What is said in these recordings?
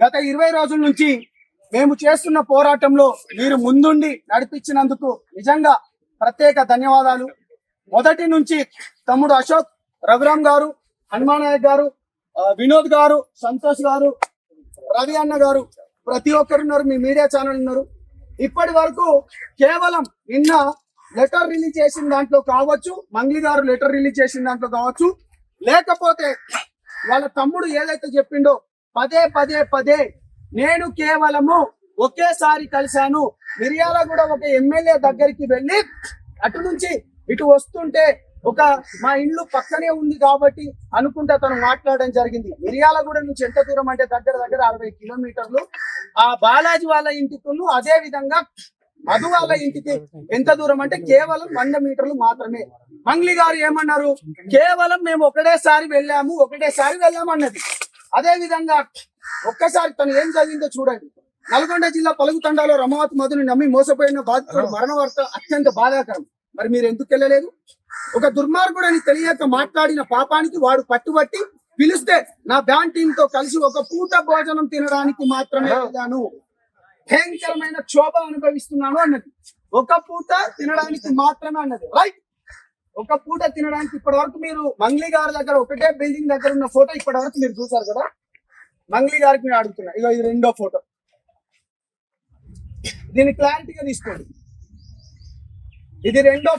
గత 20 రోజుల నుంచి మేము చేస్తున్న పోరాటంలో మీరు ముందుండి నడిపించినందుకు నిజంగా ప్రత్యేక ధన్యవాదాలు. మొదటి నుంచి తమ్ముడు అశోక్, రఘురామ్ గారు, హనుమాన్ నాయక్ గారు, వినోద్ గారు, సంతోష్ గారు, రవి అన్న గారు, ప్రతి ఒక్కరు ఉన్నారు. మీ మీడియా ఛానల్ ఉన్నారు. ఇప్పటి వరకు కేవలం నిన్న లెటర్ రిలీజ్ చేసిన దాంట్లో కావచ్చు, మంగ్లీ గారు లెటర్ రిలీజ్ చేసిన దాంట్లో కావచ్చు, లేకపోతే వాళ్ళ తమ్ముడు ఏదైతే చెప్పిండో పదే నేను కేవలము ఒకేసారి కలిశాను. మిర్యాలగూడ ఒక ఎమ్మెల్యే దగ్గరికి వెళ్ళి అటు నుంచి ఇటు వస్తుంటే ఒక మా ఇల్లు పక్కనే ఉంది కాబట్టి అనుకుంటా తను మాట్లాడడం జరిగింది. మిర్యాలగూడ నుంచి ఎంత దూరం అంటే దగ్గర 60 కిలోమీటర్లు. ఆ బాలాజీ వాళ్ళ ఇంటికి అదే విధంగా మధు వాళ్ళ ఇంటికి ఎంత దూరం అంటే కేవలం 100 మీటర్లు మాత్రమే. మంగ్లీ గారు ఏమన్నారు, కేవలం మేము ఒకటేసారి వెళ్ళాము అన్నది. అదే విధంగా ఒక్కసారి తను ఏం జరిగిందో చూడండి. నల్గొండ జిల్లా పలుగు తండాలో రమావతి మధుని నమ్మి మోసపోయిన బాధితుడు మరణ వార్త అత్యంత బాధాకరం. మరి మీరు ఎందుకు వెళ్ళలేదు? ఒక దుర్మార్గుడని తెలియక మాట్లాడిన పాపానికి వాడు పట్టుబట్టి పిలిస్తే నా బ్యాన్ టీమ్ తో కలిసి ఒక పూట భోజనం తినడానికి మాత్రమే వెళ్ళాను, భయంకరమైన క్షోభ అనుభవిస్తున్నాను అన్నది. ఒక పూట తినడానికి మాత్రమే అన్నది. రైట్, ఒక పూట తినడానికి. ఇప్పటి వరకు మీరు మంగ్లీ గారి దగ్గర ఒకటే బిల్డింగ్ దగ్గర ఉన్న ఫోటో ఇప్పటి వరకు మీరు చూసారు కదా. మంగ్లీ గారికి నేను అడుగుతున్నా, ఇగో ఇది రెండో ఫోటో, దీన్ని క్లారిటీగా తీసుకోండి. ఇది రెండో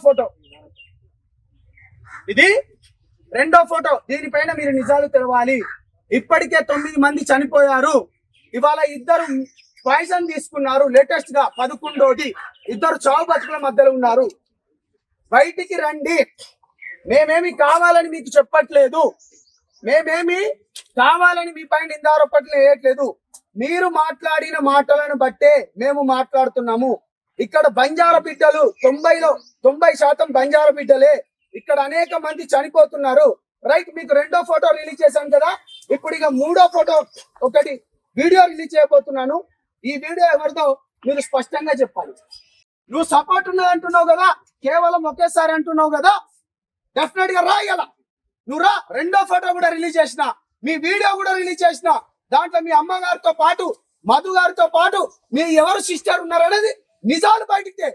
ఫోటో, దీనిపైన మీరు నిజాలు తెలవాలి. ఇప్పటికే 9 మంది చనిపోయారు. ఇవాళ 2 పాయిజన్ తీసుకున్నారు. లేటెస్ట్ గా 11వ 2 చావు బతుకుల మధ్యలో ఉన్నారు. బయటికి రండి. మేమేమి కావాలని మీకు చెప్పట్లేదు, మేమేమి కావాలని మీ పైన నిందారోపణలు వేయట్లేదు. మీరు మాట్లాడిన మాటలను బట్టే మేము మాట్లాడుతున్నాము. ఇక్కడ బంజారా బిడ్డలు 90% బంజారా బిడ్డలే. ఇక్కడ అనేక మంది చనిపోతున్నారు. రైట్, మీకు రెండో ఫోటో రిలీజ్ చేశాను కదా. ఇప్పుడు ఇక మూడో ఫోటో ఒకటి వీడియో రిలీజ్ చేయబోతున్నాను. ఈ వీడియో ఎవరిదో మీరు స్పష్టంగా చెప్పాలి. నువ్వు సపోర్ట్ ఉన్నది అంటున్నావు కదా, కేవలం ఒకేసారి అంటున్నావు కదా, డెఫినెట్ గా రాయగల. నువ్వు రా. రెండో ఫోటో కూడా రిలీజ్ చేసిన, మీ వీడియో కూడా రిలీజ్ చేసిన. దాంట్లో మీ అమ్మగారితో పాటు, మధు గారితో పాటు మీ ఎవరు సిస్టర్ ఉన్నారనేది నిజాలు బయటికి.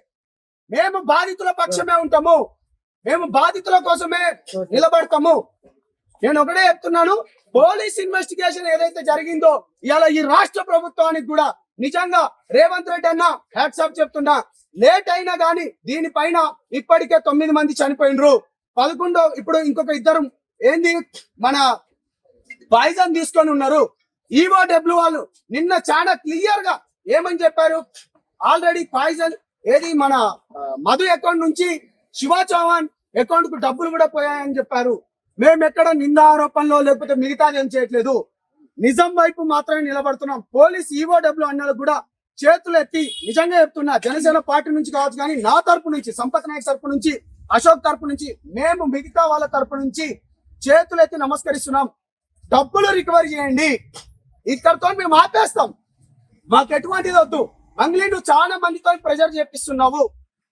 మేము బాధితుల పక్షమే ఉంటాము, మేము బాధితుల కోసమే నిలబడతాము. నేను ఒకటే చెప్తున్నాను, పోలీస్ ఇన్వెస్టిగేషన్ ఏదైతే జరిగిందో ఇవాళ ఈ రాష్ట్ర ప్రభుత్వానికి కూడా నిజంగా రేవంత్ రెడ్డి అన్న హ్యాట్సాప్ చెప్తున్నా. లేట్ అయినా గానీ దీనిపైన ఇప్పటికే 9 మంది చనిపోయినరు. 11 ఇప్పుడు ఇంకొక 2 ఏంది మన పాయిజన్ తీసుకొని ఉన్నారు. ఈఓడబ్ల్యూ వాళ్ళు నిన్న చాలా క్లియర్ గా ఏమని చెప్పారు, ఆల్రెడీ పాయిజన్ ఏది మన మధు అకౌంట్ నుంచి శివ చౌహాన్ అకౌంట్ కు డబ్బులు కూడా పోయాయని చెప్పారు. మేము ఎక్కడ నింద ఆరోపణలో లేకపోతే మిగతా ఏం చేయట్లేదు, నిజం వైపు మాత్రమే నిలబడుతున్నాం. పోలీస్ ఈఓడబ్ల్యూ అన్నలకు కూడా చేతులు ఎత్తి నిజంగా చెప్తున్నా, జనసేన పార్టీ నుంచి కావచ్చు కానీ నా తరపు నుంచి, సంపత్ నాయక్ తరపు నుంచి, అశోక్ తరపు నుంచి, మేము మిగతా వాళ్ళ తరపు నుంచి చేతులు ఎత్తి నమస్కరిస్తున్నాం. డబ్బులు రికవరీ చేయండి, ఇక్కడతో మేము ఆపేస్తాం. మాకు ఎటువంటిది వద్దు. మంగ్లీ నువ్వు చాలా మందితో ప్రెజర్ చేపిస్తున్నావు,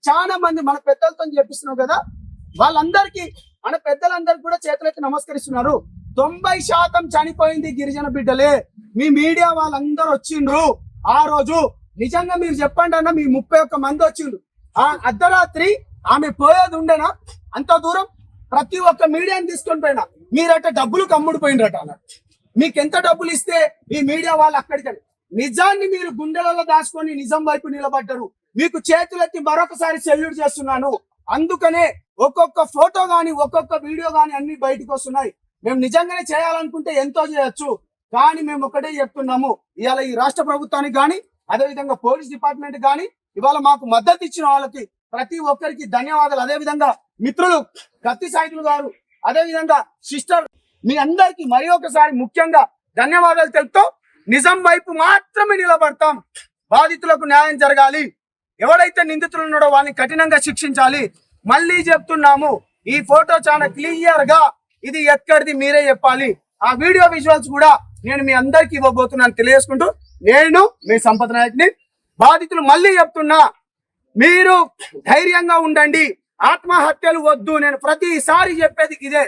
చాలా మంది మన పెద్దలతో చేపిస్తున్నావు కదా. వాళ్ళందరికీ, మన పెద్దలందరికీ కూడా చేతులెత్తి నమస్కరిస్తున్నారు. 90% చనిపోయింది గిరిజన బిడ్డలే. మీ మీడియా వాళ్ళందరూ వచ్చిండ్రు ఆ రోజు. నిజంగా మీరు చెప్పండి అన్న, మీ 31 మంది వచ్చిండ్రు. ఆ అర్ధరాత్రి ఆమె పోయేది ఉండేనా? అంత దూరం ప్రతి ఒక్క మీడియాని తీసుకొని పోయినా మీరట డబ్బులు కమ్ముడిపోయినరట. మీకెంత డబ్బులు ఇస్తే ఈ మీడియా వాళ్ళు అక్కడికి నిజాన్ని మీరు గుండెలలో దాచుకొని నిజం వైపు నిలబడ్డారు. మీకు చేతులెత్తి మరొకసారి సెల్యూట్ చేస్తున్నాను. అందుకనే ఒక్కొక్క ఫోటో గాని, ఒక్కొక్క వీడియో గాని అన్ని బయటకు వస్తున్నాయి. మేము నిజంగానే చేయాలనుకుంటే ఎంతో చేయొచ్చు, కానీ మేము ఒకటే చెప్తున్నాము, ఇవాళ ఈ రాష్ట్ర ప్రభుత్వానికి కానీ, అదేవిధంగా పోలీస్ డిపార్ట్మెంట్ కానీ, ఇవాళ మాకు మద్దతు ఇచ్చిన వాళ్ళకి ప్రతి ఒక్కరికి ధన్యవాదాలు. అదేవిధంగా మిత్రులు కత్తి సాయితులు గారు, అదేవిధంగా సిస్టర్, మీ అందరికి మరి ఒకసారి ముఖ్యంగా ధన్యవాదాలు తెలుపుతూ, నిజం వైపు మాత్రమే నిలబడతాం. బాధితులకు న్యాయం జరగాలి. ఎవరైతే నిందితులు ఉన్నాడో వాళ్ళని కఠినంగా శిక్షించాలి. మళ్ళీ చెప్తున్నాము, ఈ ఫోటో చాలా క్లియర్ గా ఇది ఎక్కడిది మీరే చెప్పాలి. ఆ వీడియో విజువల్స్ కూడా నేను మీ అందరికి ఇవ్వబోతున్నాను తెలియజేసుకుంటూ, నేను మీ సంపత్ నాయక్ని. బాధితులు మళ్ళీ చెప్తున్నా, మీరు ధైర్యంగా ఉండండి, ఆత్మహత్యలు వద్దు. నేను ప్రతిసారి చెప్పేది ఇదే,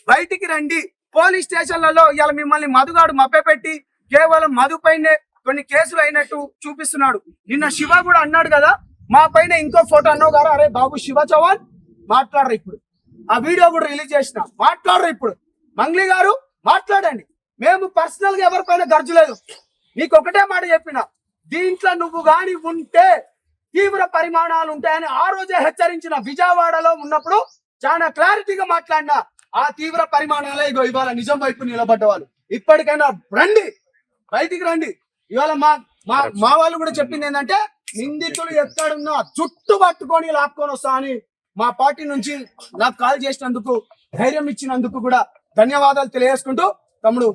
బయటికి రండి. పోలీస్ స్టేషన్లలో ఇవాళ మిమ్మల్ని మధుగాడు మభ్యపెట్టి కేవలం మధు పైనే కొన్ని కేసులు అయినట్టు చూపిస్తున్నాడు. నిన్న శివ కూడా అన్నాడు కదా, మా పైన ఇంకో ఫోటో అన్నావు కదా, అరే బాబు శివ చౌహాన్ మాట్లాడరు. ఇప్పుడు ఆ వీడియో కూడా రిలీజ్ చేసిన, మాట్లాడరు. ఇప్పుడు మంగ్లీ గారు మాట్లాడండి. మేము పర్సనల్ గా ఎవరిపైన గర్జలేదు. నీకు ఒకటే మాట చెప్పిన, దీంట్లో నువ్వు గాని ఉంటే తీవ్ర పరిమాణాలు ఉంటాయని ఆ రోజే హెచ్చరించిన. విజయవాడలో ఉన్నప్పుడు చాలా క్లారిటీగా మాట్లాడిన. ఆ తీవ్ర పరిమాణాలే ఇగో ఇవాళ నిజం వైపు నిలబడ్డ వాళ్ళు. ఇప్పటికైనా రండి, బయటికి రండి. ఇవాళ మా వాళ్ళు కూడా చెప్పింది ఏంటంటే, నిందితులు ఎక్కడున్నా జుట్టు పట్టుకొని లాక్కొని వస్తా అని మా పార్టీ నుంచి నాకు కాల్ చేసినందుకు, ధైర్యం ఇచ్చినందుకు కూడా ధన్యవాదాలు తెలియజేసుకుంటూ తమ్ముడు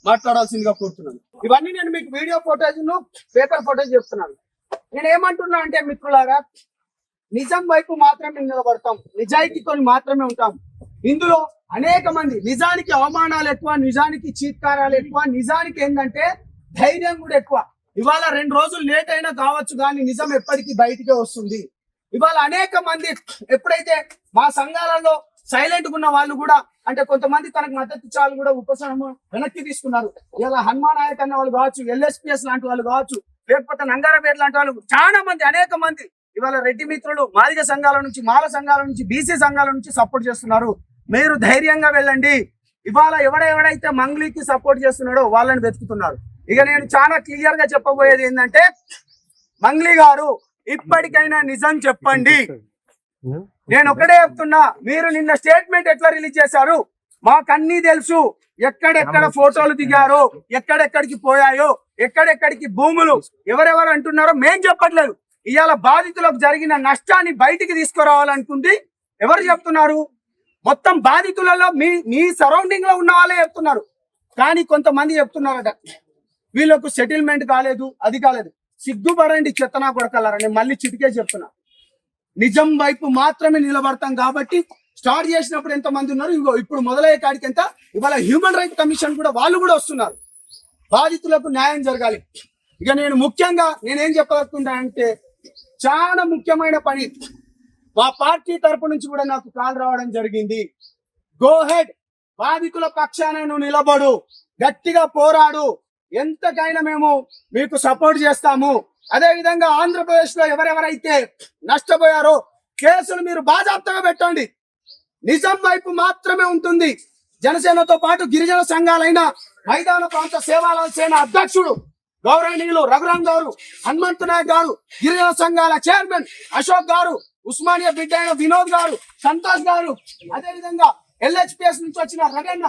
మాట్లాడాల్సిందిగా కోరుతున్నాను. ఇవన్నీ నేను మీకు వీడియో ఫోటోజ్ పేపర్ ఫోటోజ్ చెప్తున్నాను. నేను ఏమంటున్నా అంటే మిత్రులారా, నిజం వైపు మాత్రమే నిలబడతాం, నిజాయితీతో మాత్రమే ఉంటాం. ఇందులో అనేక మంది నిజానికి అవమానాలు ఎక్కువ, నిజానికి చీత్కారాలు ఎక్కువ, నిజానికి ఏంటంటే ధైర్యం కూడా ఎక్కువ. ఇవాళ 2 రోజులు లేట్ అయినా కావచ్చు కానీ నిజం ఎప్పటికీ బయటికే వస్తుంది. ఇవాళ అనేక మంది ఎప్పుడైతే మా సంఘాలలో సైలెంట్ ఉన్న వాళ్ళు కూడా, అంటే కొంతమంది తనకు మద్దతు ఇచ్చారు కూడా ఉపశమనం వెనక్కి తీసుకున్నారు. ఇలా హనుమాన్ నాయక్ అన్న వాళ్ళు కావచ్చు, LSPS లాంటి వాళ్ళు కావచ్చు, లేకపోతే నంగారపేట లాంటి వాళ్ళు, చాలా మంది అనేక మంది ఇవాళ రెడ్డి మిత్రులు మాదిగ సంఘాల నుంచి, మాల సంఘాల నుంచి, BC సంఘాల నుంచి సపోర్ట్ చేస్తున్నారు. మీరు ధైర్యంగా వెళ్ళండి. ఇవాళ ఎవడైతే మంగ్లీకి సపోర్ట్ చేస్తున్నాడో వాళ్ళని వెతుకుతున్నారు. ఇక నేను చాలా క్లియర్ గా చెప్పబోయేది ఏంటంటే, మంగ్లీ గారు ఇప్పటికైనా నిజం చెప్పండి. నేను ఒకటే చెప్తున్నా, మీరు నిన్న స్టేట్మెంట్ ఎట్లా రిలీజ్ చేశారు మాకన్నీ తెలుసు. ఎక్కడెక్కడ ఫోటోలు దిగారో, ఎక్కడెక్కడికి పోయాయో, ఎక్కడెక్కడికి భూములు ఎవరెవరు అంటున్నారో మేం చెప్పట్లేదు. ఇవాళ బాధితులకు జరిగిన నష్టాన్ని బయటికి తీసుకురావాలనుకుంటే ఎవరు చెప్తున్నారు? మొత్తం బాధితులలో మీ సరౌండింగ్ లో ఉన్న వాళ్ళే చెప్తున్నారు. కానీ కొంతమంది చెప్తున్నారట వీళ్ళకు సెటిల్మెంట్ కాలేదు, అది కాలేదు. సిగ్గుపడండి చెత్తనా కొడకలారా. నేను మళ్ళీ చిటికే చెప్తున్నా, నిజం వైపు మాత్రమే నిలబడతాం. కాబట్టి స్టార్ట్ చేసినప్పుడు ఎంతమంది ఉన్నారు, ఇగో ఇప్పుడు మొదలయ్యే కాడికి ఎంత. ఇవాళ హ్యూమన్ రైట్స్ కమిషన్ కూడా వాళ్ళు కూడా వస్తున్నారు. బాధితులకు న్యాయం జరగాలి. ఇక నేను ముఖ్యంగా నేనేం చెప్పాలనుకుంటా అంటే, చాలా ముఖ్యమైన పని మా పార్టీ తరపు నుంచి కూడా నాకు కాల్ రావడం జరిగింది. గో హెడ్, బాధితుల పక్షాన నువ్వు నిలబడు, గట్టిగా పోరాడు, ఎంతకైనా మేము మీకు సపోర్ట్ చేస్తాము. అదే విధంగా ఆంధ్రప్రదేశ్ లో ఎవరెవరైతే నష్టపోయారో కేసులు మీరు బాజాప్తగా పెట్టండి. నిజం వైపు మాత్రమే ఉంటుంది. జనసేనతో పాటు గిరిజన సంఘాలైన మైదాన ప్రాంత సేవాల సేన అధ్యక్షుడు గౌరవనీయులు రఘురాం గారు, హనుమంతు నాయక్ గారు, గిరిజన సంఘాల చైర్మన్ అశోక్ గారు, ఉస్మానియా బిడ్డ అయిన వినోద్ గారు, సంతోష్ గారు, అదే విధంగా LHPS నుంచి వచ్చిన రగన్న